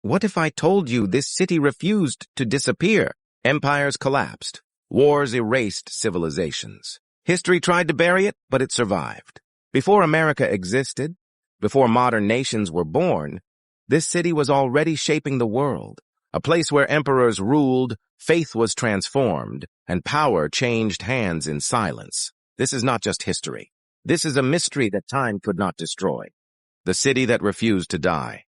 What if I told you this city refused to disappear? Empires collapsed. Wars erased civilizations. History tried to bury it, but it survived. Before America existed, before modern nations were born, this city was already shaping the world, a place where emperors ruled, faith was transformed, and power changed hands in silence. This is not just history. This is a mystery that time could not destroy. The city that refused to die.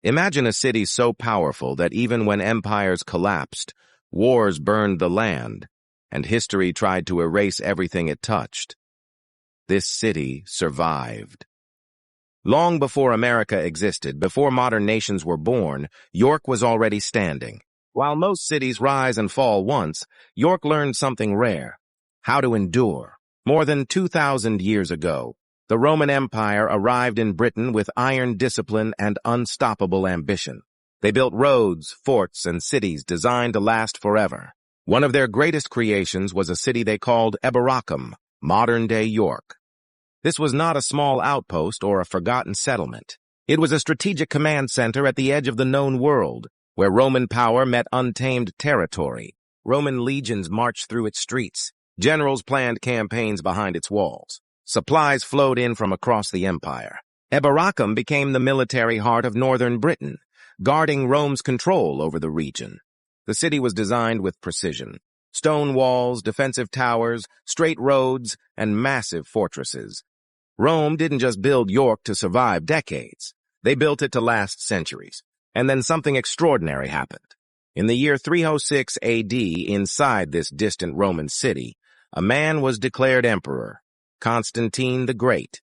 Imagine a city so powerful that even when empires collapsed, wars burned the land, and history tried to erase everything it touched. This city survived. Long before America existed, before modern nations were born, York was already standing. While most cities rise and fall once, York learned something rare: how to endure. More than 2,000 years ago, the Roman Empire arrived in Britain with iron discipline and unstoppable ambition. They built roads, forts, and cities designed to last forever. One of their greatest creations was a city they called Eboracum, modern-day York. This was not a small outpost or a forgotten settlement. It was a strategic command center at the edge of the known world, where Roman power met untamed territory. Roman legions marched through its streets. Generals planned campaigns behind its walls. Supplies flowed in from across the empire. Eboracum became the military heart of northern Britain, guarding Rome's control over the region. The city was designed with precision. Stone walls, defensive towers, straight roads, and massive fortresses. Rome didn't just build York to survive decades. They built it to last centuries. And then something extraordinary happened. In the year 306 AD, inside this distant Roman city, a man was declared emperor, Constantine the Great.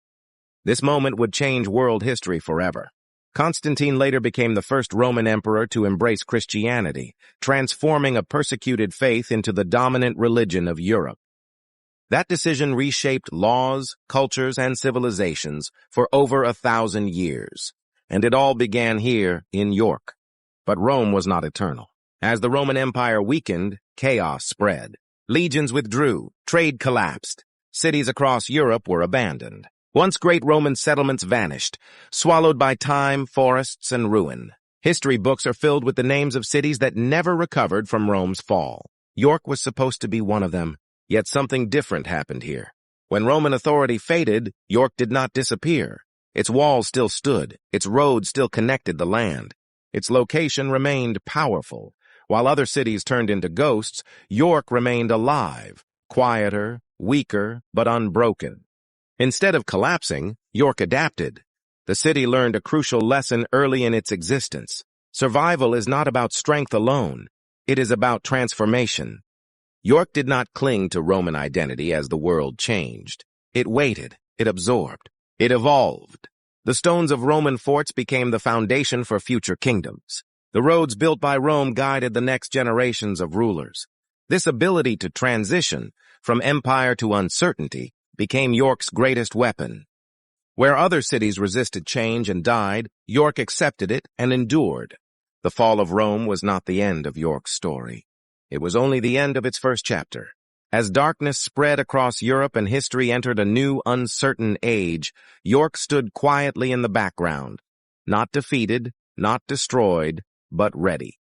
This moment would change world history forever. Constantine later became the first Roman emperor to embrace Christianity, transforming a persecuted faith into the dominant religion of Europe. That decision reshaped laws, cultures, and civilizations for over 1,000 years, and it all began here in York. But Rome was not eternal. As the Roman Empire weakened, chaos spread. Legions withdrew, trade collapsed, cities across Europe were abandoned. Once great Roman settlements vanished, swallowed by time, forests, and ruin. History books are filled with the names of cities that never recovered from Rome's fall. York was supposed to be one of them, yet something different happened here. When Roman authority faded, York did not disappear. Its walls still stood, its roads still connected the land. Its location remained powerful. While other cities turned into ghosts, York remained alive, quieter, weaker, but unbroken. Instead of collapsing, York adapted. The city learned a crucial lesson early in its existence. Survival is not about strength alone. It is about transformation. York did not cling to Roman identity as the world changed. It waited, it absorbed, it evolved. The stones of Roman forts became the foundation for future kingdoms. The roads built by Rome guided the next generations of rulers. This ability to transition from empire to uncertainty became York's greatest weapon. Where other cities resisted change and died, York accepted it and endured. The fall of Rome was not the end of York's story. It was only the end of its first chapter. As darkness spread across Europe and history entered a new, uncertain age, York stood quietly in the background, not defeated, not destroyed, but ready.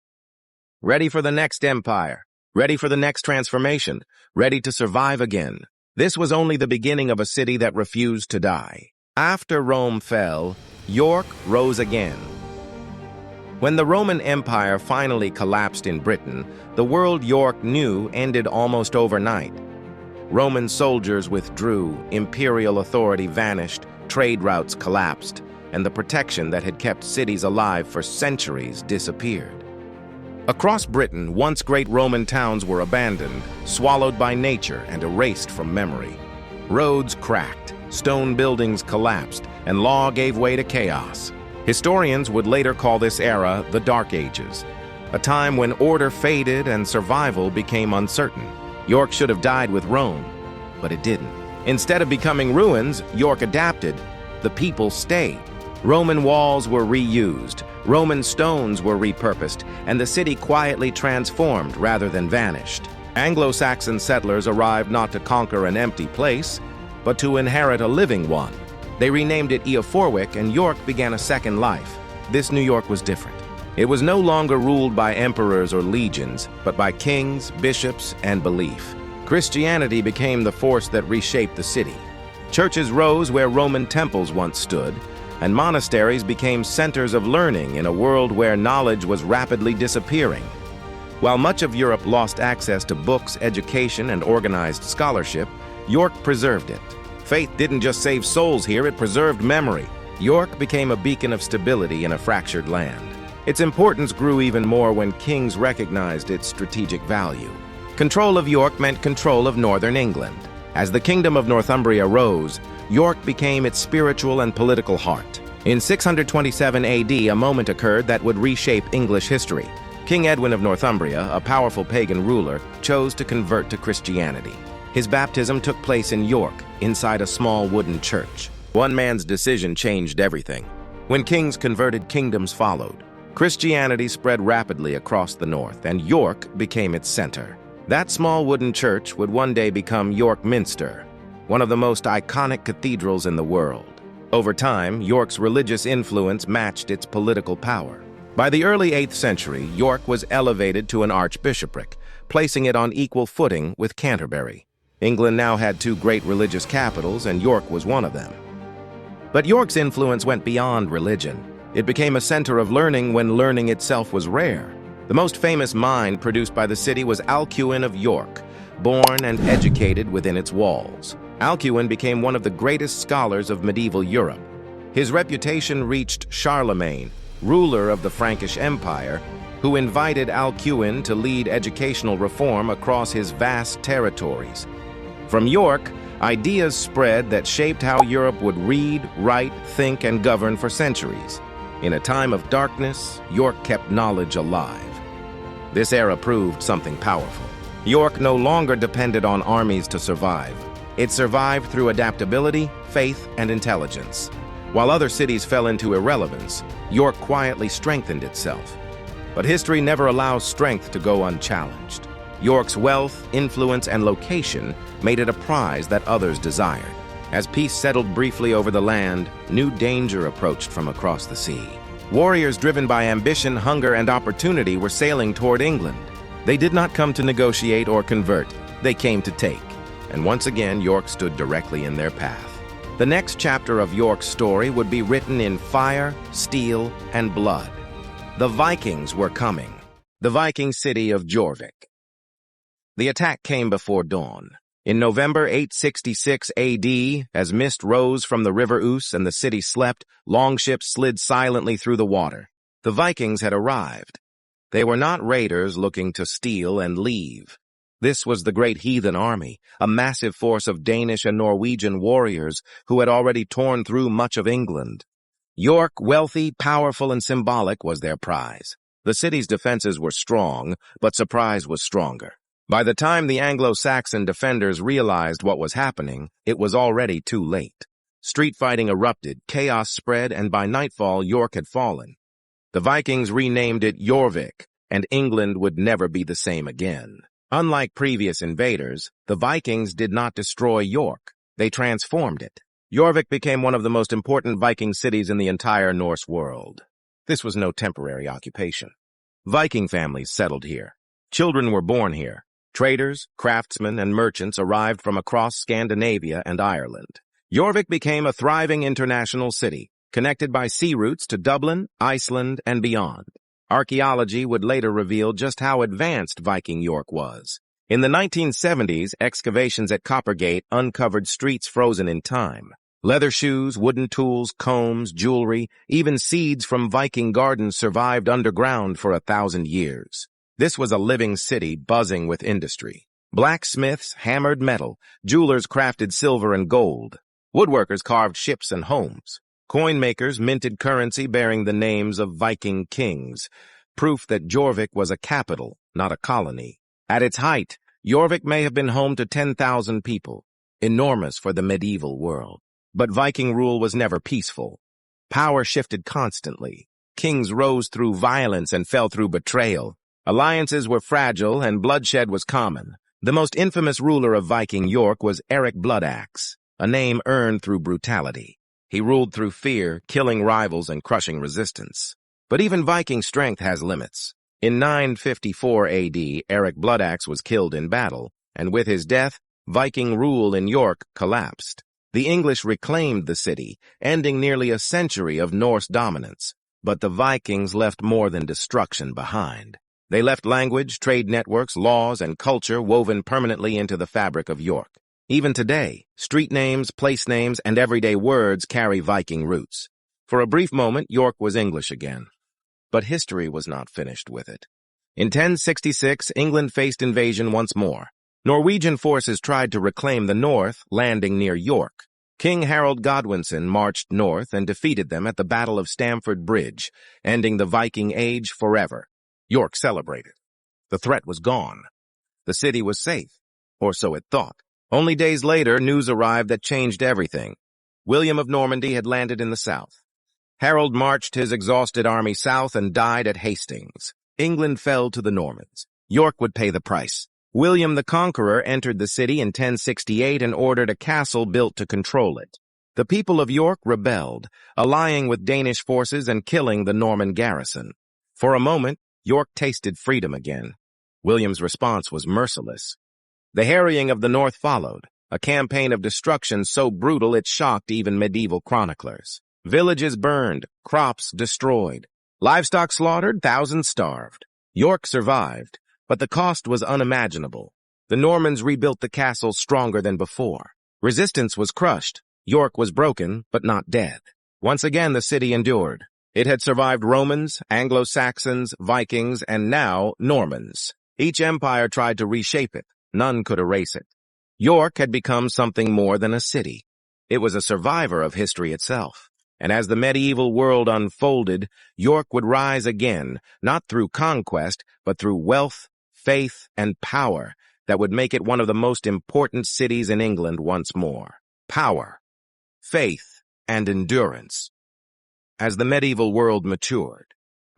Ready for the next empire, ready for the next transformation, ready to survive again. This was only the beginning of a city that refused to die. After Rome fell, York rose again. When the Roman Empire finally collapsed in Britain, the world York knew ended almost overnight. Roman soldiers withdrew, imperial authority vanished, trade routes collapsed, and the protection that had kept cities alive for centuries disappeared. Across Britain, once great Roman towns were abandoned, swallowed by nature and erased from memory. Roads cracked, stone buildings collapsed, and law gave way to chaos. Historians would later call this era the Dark Ages, a time when order faded and survival became uncertain. York should have died with Rome, but it didn't. Instead of becoming ruins, York adapted. The people stayed. Roman walls were reused, Roman stones were repurposed, and the city quietly transformed rather than vanished. Anglo-Saxon settlers arrived not to conquer an empty place, but to inherit a living one. They renamed it Eoforwic, and York began a second life. this New York was different. It was no longer ruled by emperors or legions, but by kings, bishops, and belief. Christianity became the force that reshaped the city. Churches rose where Roman temples once stood, and monasteries became centers of learning in a world where knowledge was rapidly disappearing. While much of Europe lost access to books, education, and organized scholarship, York preserved it. Faith didn't just save souls here, it preserved memory. York became a beacon of stability in a fractured land. Its importance grew even more when kings recognized its strategic value. Control of York meant control of northern England. As the Kingdom of Northumbria rose, York became its spiritual and political heart. In 627 AD, a moment occurred that would reshape English history. King Edwin of Northumbria, a powerful pagan ruler, chose to convert to Christianity. His baptism took place in York, inside a small wooden church. One man's decision changed everything. When kings converted, kingdoms followed. Christianity spread rapidly across the north, and York became its center. That small wooden church would one day become York Minster, one of the most iconic cathedrals in the world. Over time, York's religious influence matched its political power. By the early 8th century, York was elevated to an archbishopric, placing it on equal footing with Canterbury. England now had two great religious capitals, and York was one of them. But York's influence went beyond religion. It became a center of learning when learning itself was rare. The most famous mind produced by the city was Alcuin of York, born and educated within its walls. Alcuin became one of the greatest scholars of medieval Europe. His reputation reached Charlemagne, ruler of the Frankish Empire, who invited Alcuin to lead educational reform across his vast territories. From York, ideas spread that shaped how Europe would read, write, think, and govern for centuries. In a time of darkness, York kept knowledge alive. This era proved something powerful. York no longer depended on armies to survive. It survived through adaptability, faith, and intelligence. While other cities fell into irrelevance, York quietly strengthened itself. But history never allows strength to go unchallenged. York's wealth, influence, and location made it a prize that others desired. As peace settled briefly over the land, new danger approached from across the sea. Warriors driven by ambition, hunger, and opportunity were sailing toward England. They did not come to negotiate or convert. They came to take. And once again, York stood directly in their path. The next chapter of York's story would be written in fire, steel, and blood. The Vikings were coming. The Viking city of Jorvik. The attack came before dawn. In November 866 AD, as mist rose from the river Ouse and the city slept, longships slid silently through the water. The Vikings had arrived. They were not raiders looking to steal and leave. This was the great heathen army, a massive force of Danish and Norwegian warriors who had already torn through much of England. York, wealthy, powerful, and symbolic, was their prize. The city's defenses were strong, but surprise was stronger. By the time the Anglo-Saxon defenders realized what was happening, it was already too late. Street fighting erupted, chaos spread, and by nightfall, York had fallen. The Vikings renamed it Jorvik, and England would never be the same again. Unlike previous invaders, the Vikings did not destroy York. They transformed it. Jorvik became one of the most important Viking cities in the entire Norse world. This was no temporary occupation. Viking families settled here. Children were born here. Traders, craftsmen, and merchants arrived from across Scandinavia and Ireland. Jorvik became a thriving international city, connected by sea routes to Dublin, Iceland, and beyond. Archaeology would later reveal just how advanced Viking York was. In the 1970s, excavations at Coppergate uncovered streets frozen in time. Leather shoes, wooden tools, combs, jewelry, even seeds from Viking gardens survived underground for 1,000 years. This was a living city buzzing with industry. Blacksmiths hammered metal, jewelers crafted silver and gold, woodworkers carved ships and homes. Coin makers minted currency bearing the names of Viking kings, proof that Jorvik was a capital, not a colony. At its height, Jorvik may have been home to 10,000 people, enormous for the medieval world. But Viking rule was never peaceful. Power shifted constantly. Kings rose through violence and fell through betrayal. Alliances were fragile and bloodshed was common. The most infamous ruler of Viking York was Eric Bloodaxe, a name earned through brutality. He ruled through fear, killing rivals and crushing resistance. But even Viking strength has limits. In 954 AD, Eric Bloodaxe was killed in battle, and with his death, Viking rule in York collapsed. The English reclaimed the city, ending nearly a century of Norse dominance. But the Vikings left more than destruction behind. They left language, trade networks, laws, and culture woven permanently into the fabric of York. Even today, street names, place names, and everyday words carry Viking roots. For a brief moment, York was English again. But history was not finished with it. In 1066, England faced invasion once more. Norwegian forces tried to reclaim the north, landing near York. King Harold Godwinson marched north and defeated them at the Battle of Stamford Bridge, ending the Viking Age forever. York celebrated. The threat was gone. The city was safe, or so it thought. Only days later, news arrived that changed everything. William of Normandy had landed in the south. Harold marched his exhausted army south and died at Hastings. England fell to the Normans. York would pay the price. William the Conqueror entered the city in 1068 and ordered a castle built to control it. The people of York rebelled, allying with Danish forces and killing the Norman garrison. For a moment, York tasted freedom again. William's response was merciless. The harrying of the north followed, a campaign of destruction so brutal it shocked even medieval chroniclers. Villages burned, crops destroyed, livestock slaughtered, thousands starved. York survived, but the cost was unimaginable. The Normans rebuilt the castle stronger than before. Resistance was crushed. York was broken, but not dead. Once again, the city endured. It had survived Romans, Anglo-Saxons, Vikings, and now Normans. Each empire tried to reshape it. None could erase it. York had become something more than a city. It was a survivor of history itself. And as the medieval world unfolded, York would rise again, not through conquest, but through wealth, faith, and power that would make it one of the most important cities in England once more. Power, faith, and endurance. As the medieval world matured,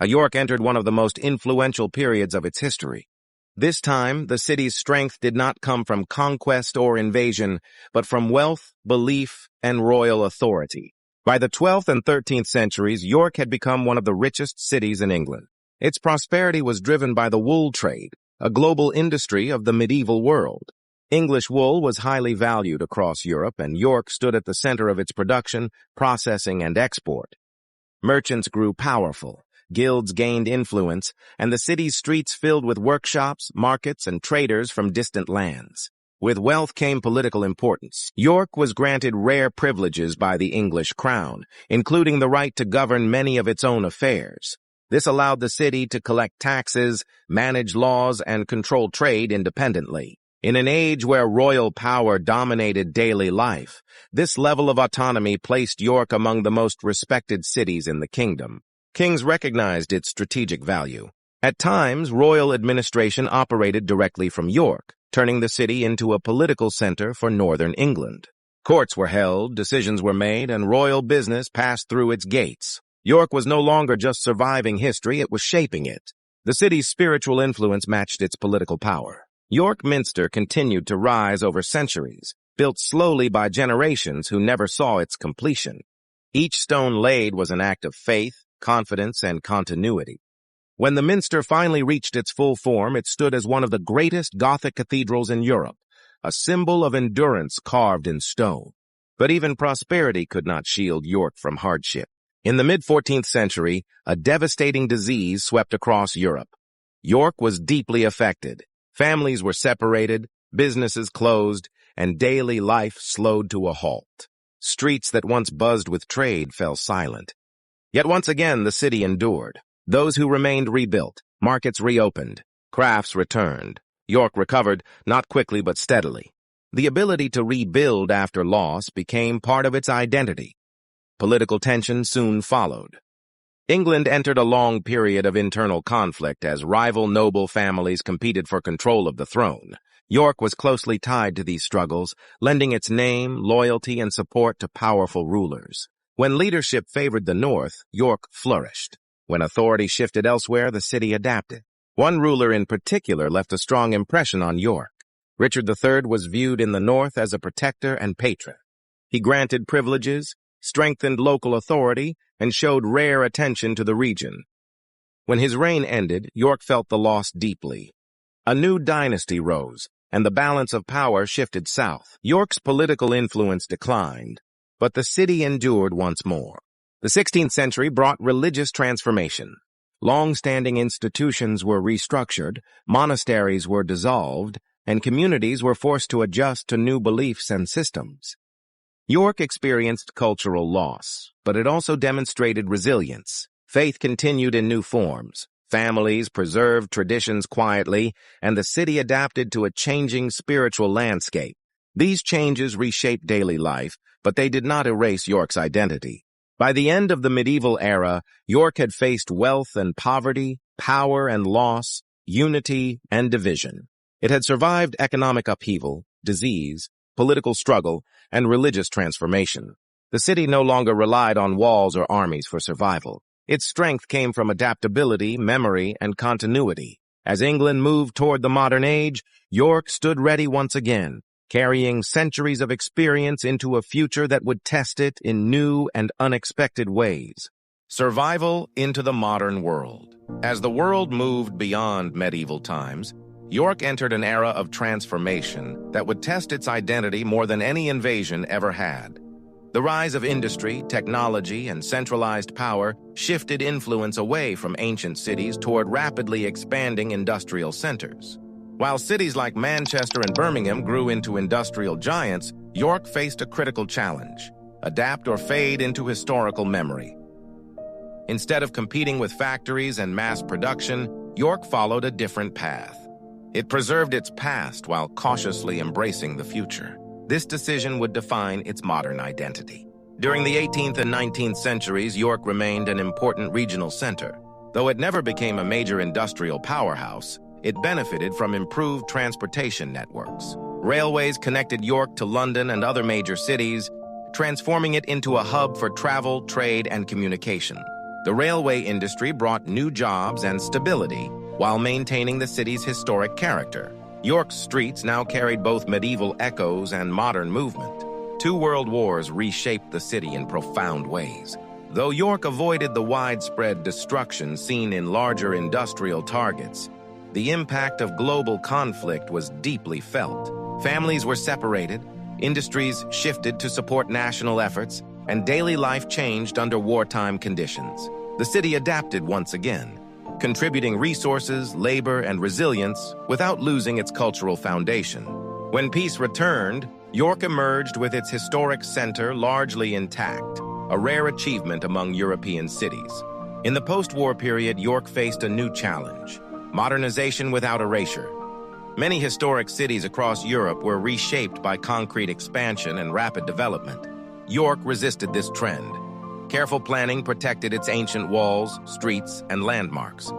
York entered one of the most influential periods of its history. This time, the city's strength did not come from conquest or invasion, but from wealth, belief, and royal authority. By the 12th and 13th centuries, York had become one of the richest cities in England. Its prosperity was driven by the wool trade, a global industry of the medieval world. English wool was highly valued across Europe, and York stood at the center of its production, processing, and export. Merchants grew powerful. Guilds gained influence, and the city's streets filled with workshops, markets, and traders from distant lands. With wealth came political importance. York was granted rare privileges by the English crown, including the right to govern many of its own affairs. This allowed the city to collect taxes, manage laws, and control trade independently. In an age where royal power dominated daily life, this level of autonomy placed York among the most respected cities in the kingdom. Kings recognized its strategic value. At times, royal administration operated directly from York, turning the city into a political center for northern England. Courts were held, decisions were made, and royal business passed through its gates. York was no longer just surviving history, it was shaping it. The city's spiritual influence matched its political power. York Minster continued to rise over centuries, built slowly by generations who never saw its completion. Each stone laid was an act of faith, confidence, and continuity. When the Minster finally reached its full form, it stood as one of the greatest Gothic cathedrals in Europe, a symbol of endurance carved in stone. But even prosperity could not shield York from hardship. In the mid-14th century, a devastating disease swept across Europe. York was deeply affected. Families were separated, businesses closed, and daily life slowed to a halt. Streets that once buzzed with trade fell silent. Yet once again, the city endured. Those who remained rebuilt, markets reopened, crafts returned. York recovered, not quickly but steadily. The ability to rebuild after loss became part of its identity. Political tension soon followed. England entered a long period of internal conflict as rival noble families competed for control of the throne. York was closely tied to these struggles, lending its name, loyalty, and support to powerful rulers. When leadership favored the north, York flourished. When authority shifted elsewhere, the city adapted. One ruler in particular left a strong impression on York. Richard III was viewed in the north as a protector and patron. He granted privileges, strengthened local authority, and showed rare attention to the region. When his reign ended, York felt the loss deeply. A new dynasty rose, and the balance of power shifted south. York's political influence declined, but the city endured once more. The 16th century brought religious transformation. Long-standing institutions were restructured, monasteries were dissolved, and communities were forced to adjust to new beliefs and systems. York experienced cultural loss, but it also demonstrated resilience. Faith continued in new forms. Families preserved traditions quietly, and the city adapted to a changing spiritual landscape. These changes reshaped daily life, but they did not erase York's identity. By the end of the medieval era, York had faced wealth and poverty, power and loss, unity and division. It had survived economic upheaval, disease, political struggle, and religious transformation. The city no longer relied on walls or armies for survival. Its strength came from adaptability, memory, and continuity. As England moved toward the modern age, York stood ready once again, carrying centuries of experience into a future that would test it in new and unexpected ways. Survival into the modern world. As the world moved beyond medieval times, York entered an era of transformation that would test its identity more than any invasion ever had. The rise of industry, technology, and centralized power shifted influence away from ancient cities toward rapidly expanding industrial centers. While cities like Manchester and Birmingham grew into industrial giants, York faced a critical challenge: adapt or fade into historical memory. Instead of competing with factories and mass production, York followed a different path. It preserved its past while cautiously embracing the future. This decision would define its modern identity. During the 18th and 19th centuries, York remained an important regional center. Though it never became a major industrial powerhouse, it benefited from improved transportation networks. Railways connected York to London and other major cities, transforming it into a hub for travel, trade, and communication. The railway industry brought new jobs and stability, while maintaining the city's historic character. York's streets now carried both medieval echoes and modern movement. Two world wars reshaped the city in profound ways. Though York avoided the widespread destruction seen in larger industrial targets, the impact of global conflict was deeply felt. Families were separated, industries shifted to support national efforts, and daily life changed under wartime conditions. The city adapted once again, contributing resources, labor, and resilience without losing its cultural foundation. When peace returned, York emerged with its historic center largely intact, a rare achievement among European cities. In the post-war period, York faced a new challenge: modernization without erasure. Many historic cities across Europe were reshaped by concrete expansion and rapid development. York resisted this trend. Careful planning protected its ancient walls, streets, and landmarks.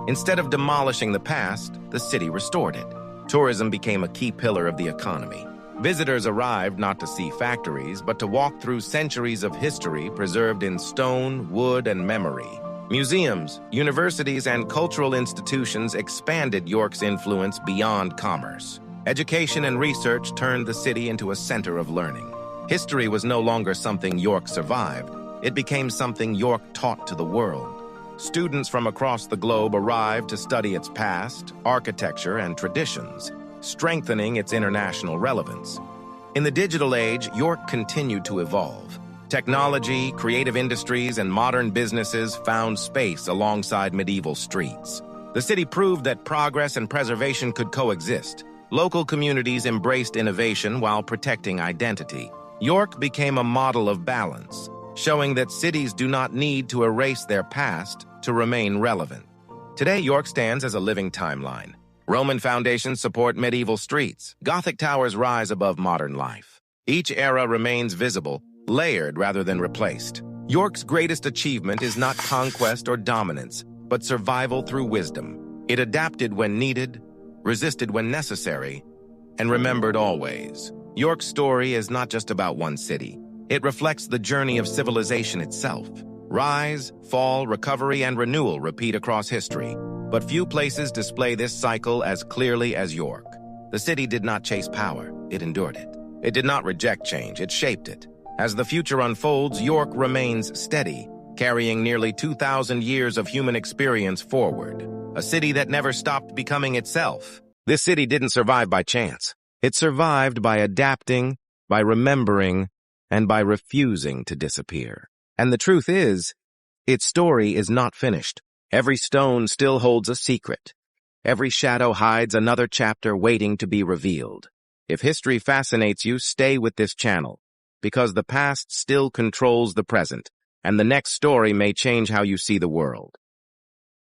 Instead of demolishing the past, the city restored it. Tourism became a key pillar of the economy. Visitors arrived not to see factories, but to walk through centuries of history preserved in stone, wood, and memory. Museums, universities, and cultural institutions expanded York's influence beyond commerce. Education and research turned the city into a center of learning. History was no longer something York survived. It became something York taught to the world. Students from across the globe arrived to study its past, architecture, and traditions, strengthening its international relevance. In the digital age, York continued to evolve. Technology, creative industries, and modern businesses found space alongside medieval streets. The city proved that progress and preservation could coexist. Local communities embraced innovation while protecting identity. York became a model of balance, showing that cities do not need to erase their past to remain relevant. Today, York stands as a living timeline. Roman foundations support medieval streets. Gothic towers rise above modern life. Each era remains visible, layered rather than replaced. York's greatest achievement is not conquest or dominance, but survival through wisdom. It adapted when needed, resisted when necessary, and remembered always. York's story is not just about one city. It reflects the journey of civilization itself. Rise, fall, recovery, and renewal repeat across history, but few places display this cycle as clearly as York. The city did not chase power, it endured it. It did not reject change, it shaped it. As the future unfolds, York remains steady, carrying nearly 2,000 years of human experience forward. A city that never stopped becoming itself. This city didn't survive by chance. It survived by adapting, by remembering, and by refusing to disappear. And the truth is, its story is not finished. Every stone still holds a secret. Every shadow hides another chapter waiting to be revealed. If history fascinates you, stay with this channel, because the past still controls the present, and the next story may change how you see the world.